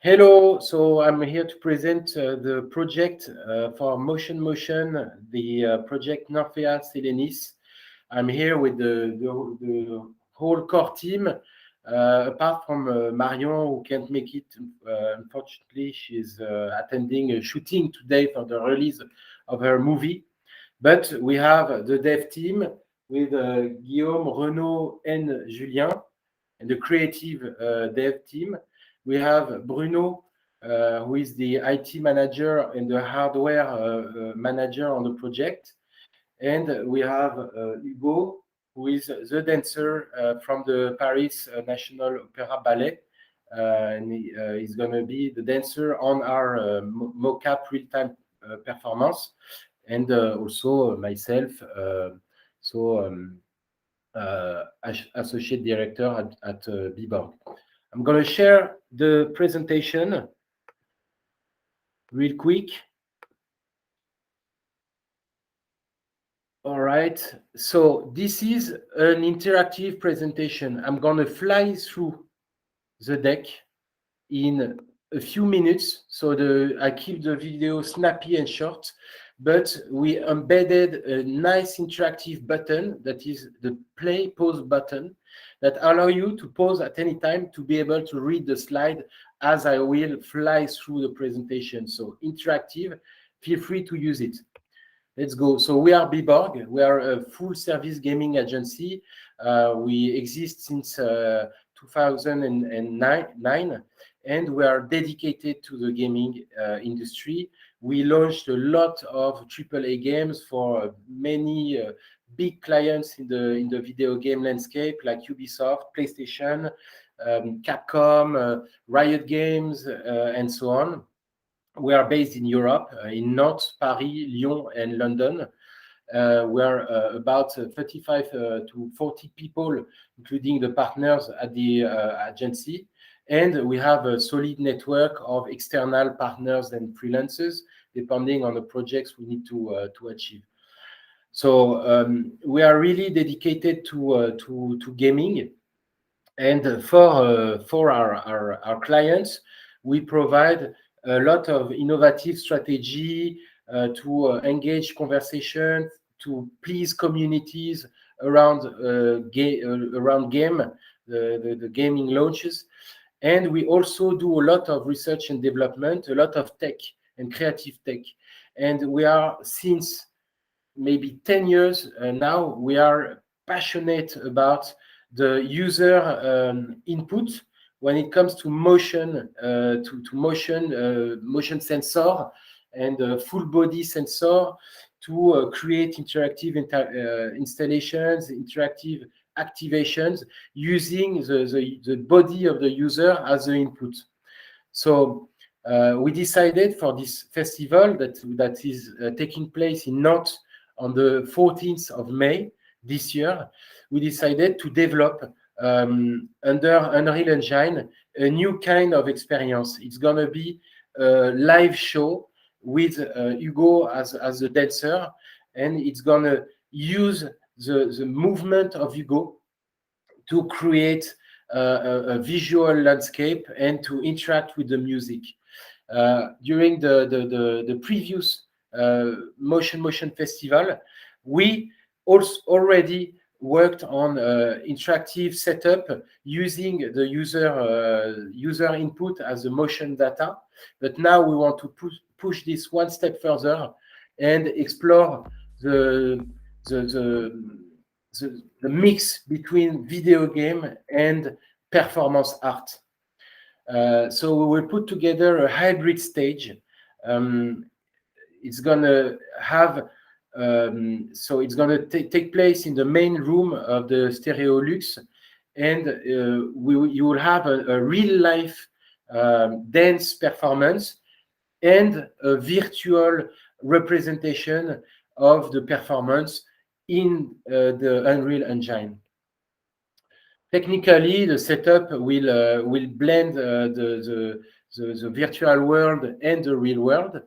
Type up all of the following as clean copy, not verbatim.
Hello, so I'm here to present the project for MOTION², the project NYMPHEA SELENIS. I'm here with the whole core team, apart from Marion, who can't make it. Unfortunately, she's attending a shooting today for the release of her movie. But we have the dev team with Guillaume, Renaud, and Julien, and the creative dev team. We have Bruno, who is the IT manager and the hardware manager on the project. And we have Hugo, who is the dancer from the Paris National Opera Ballet. And he's going to be the dancer on our mocap real-time performance. And also myself, associate director at Biborg. I'm going to share the presentation real quick. All right, so this is an interactive presentation. I'm going to fly through the deck in a few minutes, so I keep the video snappy and short, but we embedded a nice interactive button that is the play pause button that allow you to pause at any time to be able to read the slide as I will fly through the presentation. So interactive, feel free to use it. Let's go. So we are Biborg. We are a full service gaming agency. We exist since 2009, and we are dedicated to the gaming industry. We launched a lot of AAA games for many big clients in the video game landscape, like Ubisoft, PlayStation, Capcom, Riot Games, and so on. We are based in Europe, in Nantes, Paris, Lyon, and London. We are about 35 to 40 people, including the partners at the agency. And we have a solid network of external partners and freelancers, depending on the projects we need to achieve. So we are really dedicated to gaming. And for our clients, we provide a lot of innovative strategy to engage conversation, to please communities around game, the gaming launches. And we also do a lot of research and development, a lot of tech and creative tech. And we are, since maybe 10 years now, we are passionate about the user input when it comes to motion, motion sensor and full body sensor to create interactive installations, interactive activations using the body of the user as the input. So we decided for this festival that is taking place in Nantes on the 14th of May this year, we decided to develop under Unreal Engine a new kind of experience. It's going to be a live show with Hugo as a dancer, and it's going to use the movement of Hugo to create a visual landscape and to interact with the music. During the previous Motion Festival, we also already worked on interactive setup using the user input as a motion data. But now we want to push this one step further and explore the mix between video game and performance art. So we will put together a hybrid stage. It's going to have so it's going to take place in the main room of the Stereo Luxe, and you will have a real life dance performance and a virtual representation of the performance in the Unreal Engine. Technically, the setup will blend the virtual world and the real world.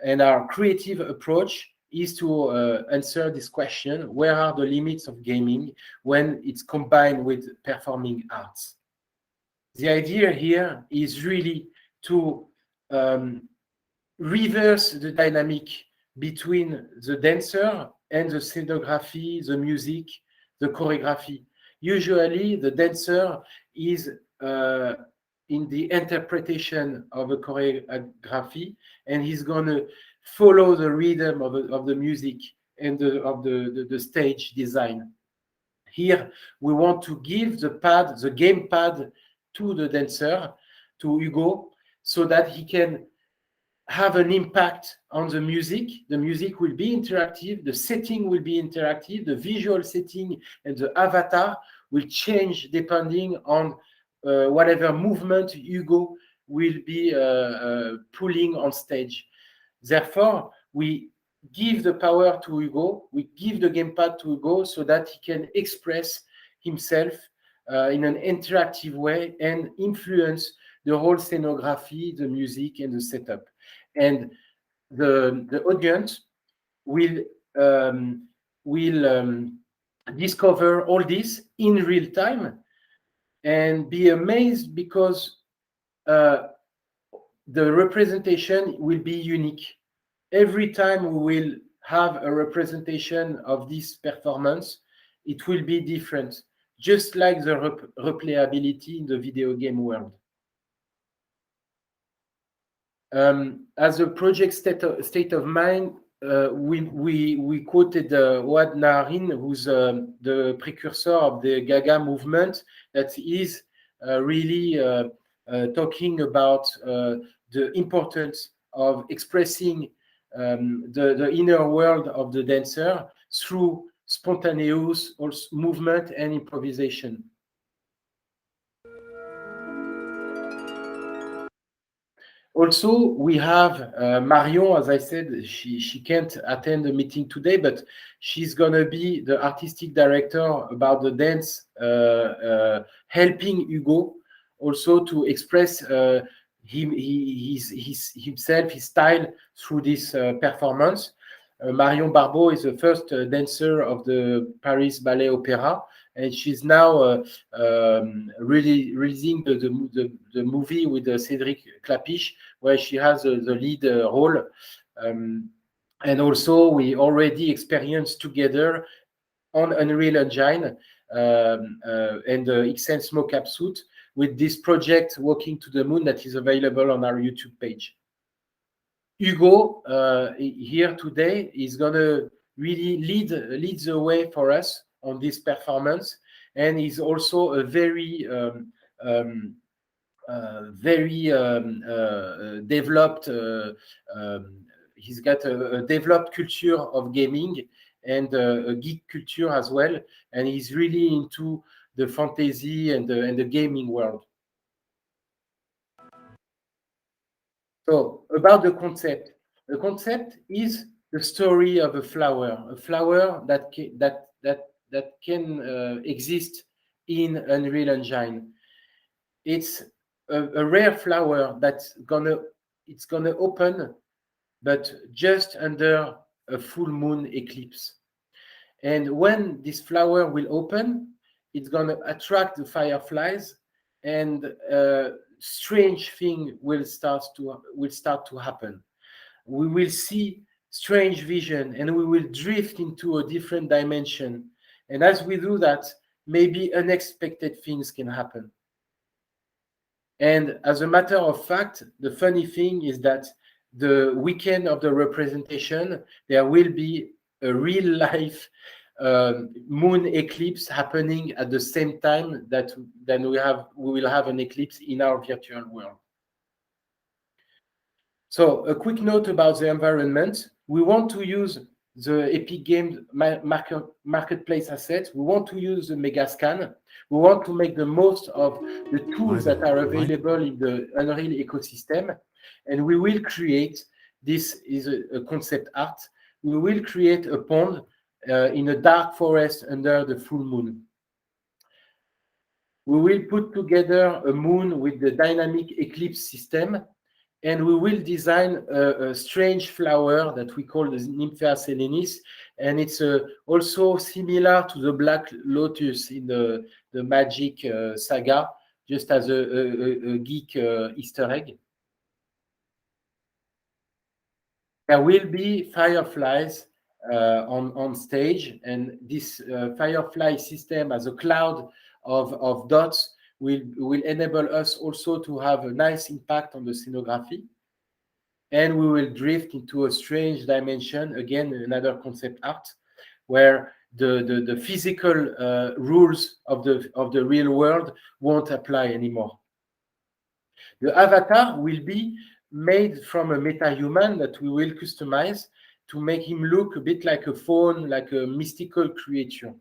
And our creative approach is to answer this question: where are the limits of gaming when it's combined with performing arts? The idea here is really to reverse the dynamic between the dancer and the scenography, the music, the choreography. Usually, the dancer is in the interpretation of a choreography, and he's going to follow the rhythm of the music and of the stage design. Here, we want to give the game pad to the dancer, to Hugo, so that he can have an impact on the music. The music will be interactive, the setting will be interactive, the visual setting and the avatar will change depending on whatever movement Hugo will be pulling on stage. Therefore, we give the power to Hugo, we give the gamepad to Hugo so that he can express himself in an interactive way and influence the whole scenography, the music, and the setup. And the audience will discover all this in real time and be amazed because the representation will be unique. Every time we will have a representation of this performance, it will be different, just like the replayability in the video game world. As a project state of mind, we quoted Ouad Naharin, who's the precursor of the Gaga movement, that is really talking about the importance of expressing the inner world of the dancer through spontaneous movement and improvisation. Also, we have Marion, as I said, she can't attend the meeting today, but she's going to be the artistic director about the dance, helping Hugo also to express himself, his style through this performance. Marion Barbeau is the first dancer of the Paris Ballet Opera, and she's now really releasing the movie with Cédric Clapiche, where she has the lead role. And also, we already experienced together on Unreal Engine and the XSense mocap suit with this project Walking to the Moon that is available on our YouTube page. Hugo here today is going to really lead the way for us on this performance, and he's also a very developed. He's got a developed culture of gaming and a geek culture as well, and he's really into the fantasy and the gaming world. So about the concept is the story of a flower that can exist in Unreal Engine. It's a rare flower that's gonna open, but just under a full moon eclipse. And when this flower will open, it's gonna attract the fireflies, and strange thing will start to happen. We will see strange vision, and we will drift into a different dimension. And as we do that, maybe unexpected things can happen. And as a matter of fact, the funny thing is that the weekend of the representation, there will be a real life moon eclipse happening at the same time that we will have an eclipse in our virtual world. So a quick note about the environment. We want to use the Epic Games marketplace assets. We want to use the Megascan. We want to make the most of the tools that are available in the Unreal ecosystem. And we will create, this is a concept art, we will create a pond in a dark forest under the full moon. We will put together a moon with the dynamic eclipse system, and we will design a strange flower that we call the NYMPHEA SELENIS, and it's also similar to the Black Lotus in the Magic saga, just as a geek Easter egg. There will be fireflies on stage, and this firefly system as a cloud of dots will enable us also to have a nice impact on the scenography. And we will drift into a strange dimension, again, another concept art, where the physical rules of the real world won't apply anymore. The avatar will be made from a meta-human that we will customize to make him look a bit like a faun, like a mystical creature.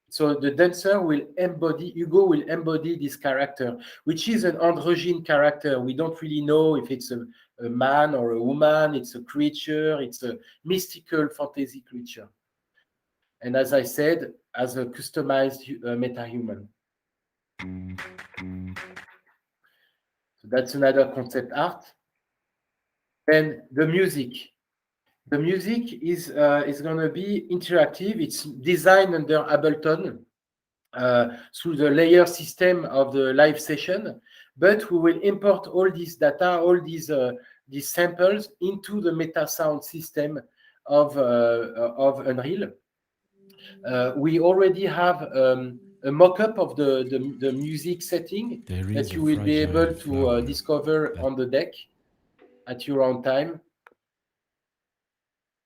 So the dancer will embody, Hugo will embody this character, which is an androgyne character. We don't really know if it's a man or a woman, it's a creature, it's a mystical fantasy creature. And as I said, as a customized meta-human. So that's another concept art. Then the music. The music is going to be interactive. It's designed under Ableton through the layer system of the live session, but we will import all this data, all these samples into the meta sound system of Unreal. We already have a mock-up of the music setting that you will be able to discover on the deck at your own time.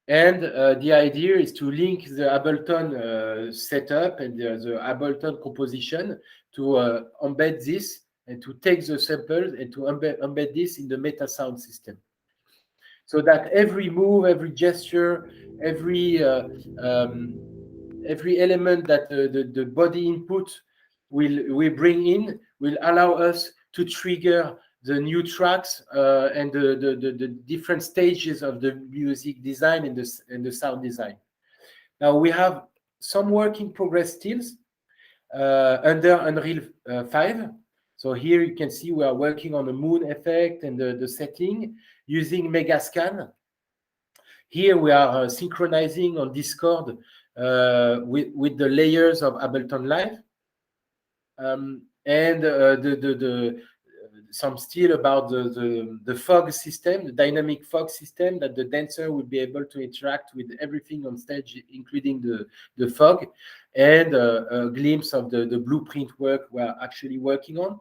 And the idea is to link the Ableton setup and the Ableton composition to embed this and to take the samples and to embed this in the meta sound system. So that every move, every gesture, every element that the body input will bring in will allow us to trigger the new tracks and the different stages of the music design and the sound design. Now we have some work in progress still under Unreal 5. So here you can see we are working on the moon effect and the setting using Megascan. Here we are synchronizing on Discord with the layers of Ableton Live. And some still about the fog system, the dynamic fog system, that the dancer will be able to interact with everything on stage, including the fog, and a glimpse of the blueprint work we're actually working on.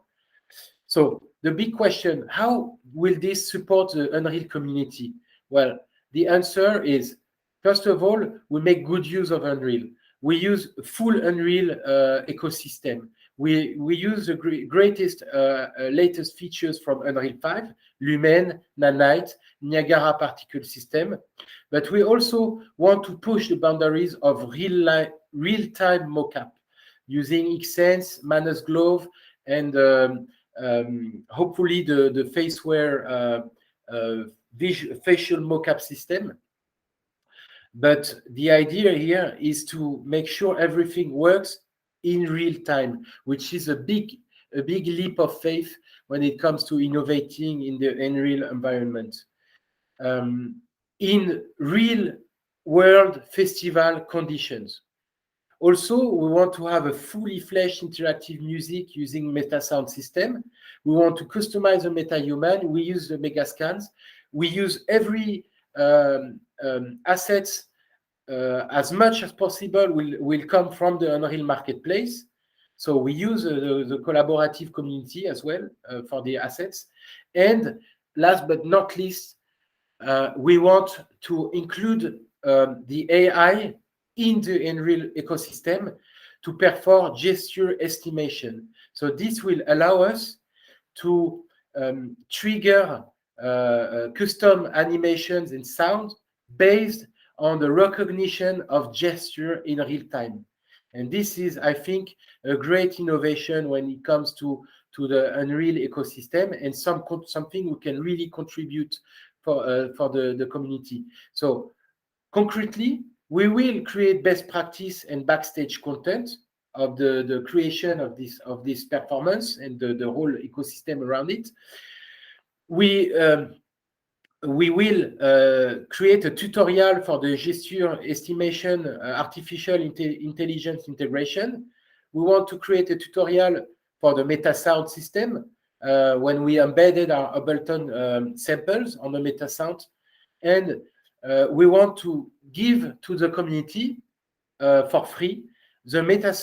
So the big question, how will this support the Unreal community? Well, the answer is, first of all, we make good use of Unreal. We use full Unreal ecosystem. We use the greatest, latest features from Unreal 5, Lumen, Nanite, Niagara particle system. But we also want to push the boundaries of real-time mocap using Xsense, Manus Glove, and hopefully the Faceware facial mocap system. But the idea here is to make sure everything works in real time, which is a big leap of faith when it comes to innovating in the Unreal environment. In real world festival conditions. Also, we want to have a fully fleshed interactive music using meta sound system. We want to customize the meta human. We use the Megascans. We use every assets as much as possible will come from the Unreal Marketplace. So we use the collaborative community as well for the assets. And last but not least, we want to include the AI in the Unreal ecosystem to perform gesture estimation. So this will allow us to trigger custom animations and sound based on the recognition of gesture in real time. And this is, I think, a great innovation when it comes to the Unreal ecosystem, and something we can really contribute for the community. So concretely, we will create best practice and backstage content of the creation of this performance and the whole ecosystem around it. We will create a tutorial for the gesture estimation, artificial intelligence integration. We want to create a tutorial for the meta sound system when we embedded our Ableton samples on the meta sound. And we want to give to the community for free the meta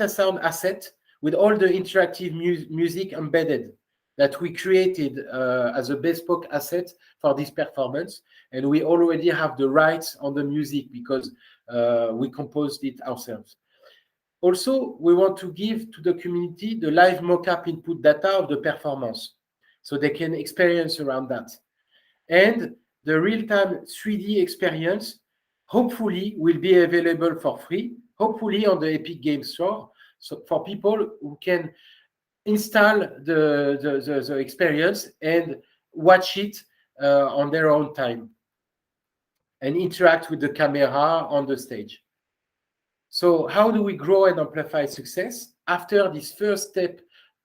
sound asset with all the interactive music embedded that we created as a bespoke asset for this performance. And we already have the rights on the music because we composed it ourselves. Also, we want to give to the community the live mocap input data of the performance so they can experience around that. And the real-time 3D experience hopefully will be available for free, hopefully on the Epic Games Store, so for people who can install the experience and watch it on their own time and interact with the camera on the stage. So how do we grow and amplify success? After this first step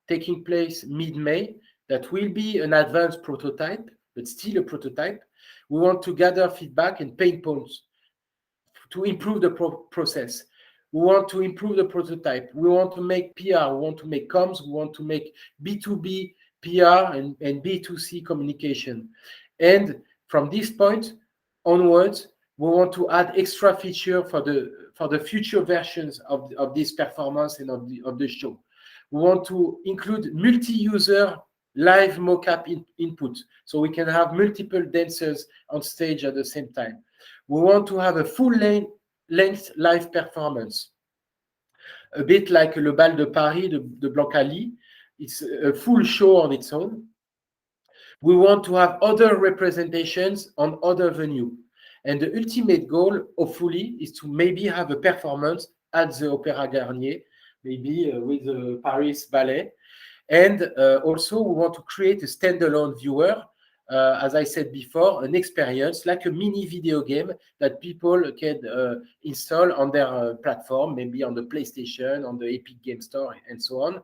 taking place mid-May, that will be an advanced prototype, but still a prototype, we want to gather feedback and pain points to improve the process. We want to improve the prototype. We want to make PR. We want to make comms. We want to make B2B PR and B2C communication. And from this point onwards, we want to add extra feature for the future versions of this performance and of the show. We want to include multi-user live mocap input, so we can have multiple dancers on stage at the same time. We want to have a full-length live performance, a bit like Le Bal de Paris de Blancali. It's a full show on its own. We want to have other representations on other venues. And the ultimate goal, hopefully, is to maybe have a performance at the Opera Garnier, maybe with the Paris Ballet. And also, we want to create a standalone viewer, as I said before, an experience like a mini video game that people can install on their platform, maybe on the PlayStation, on the Epic Game Store, and so on,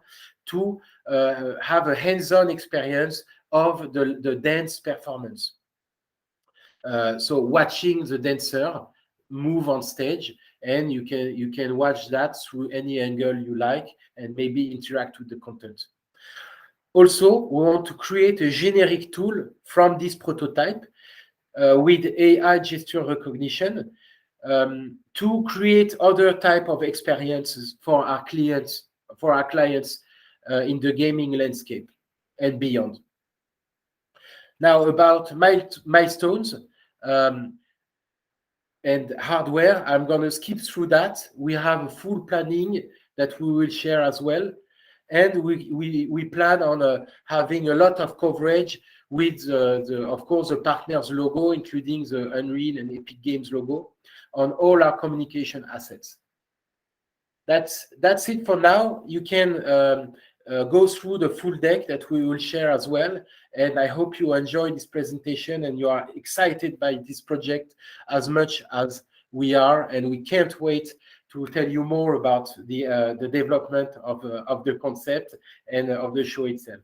to have a hands-on experience of the dance performance. So watching the dancer move on stage, and you can watch that through any angle you like and maybe interact with the content. Also, we want to create a generic tool from this prototype with AI gesture recognition to create other type of experiences for our clients in the gaming landscape and beyond. Now, about milestones and hardware, I'm going to skip through that. We have a full planning that we will share as well. And we plan on having a lot of coverage with, of course, the partners logo, including the Unreal and Epic Games logo, on all our communication assets. That's it for now. You can go through the full deck that we will share as well. And I hope you enjoyed this presentation and you are excited by this project as much as we are. And we can't wait to tell you more about the development of the concept and of the show itself.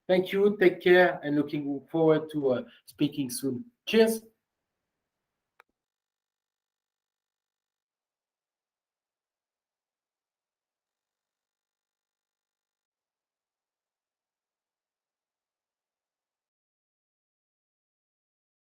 Thank you, take care, and looking forward to speaking soon. Cheers.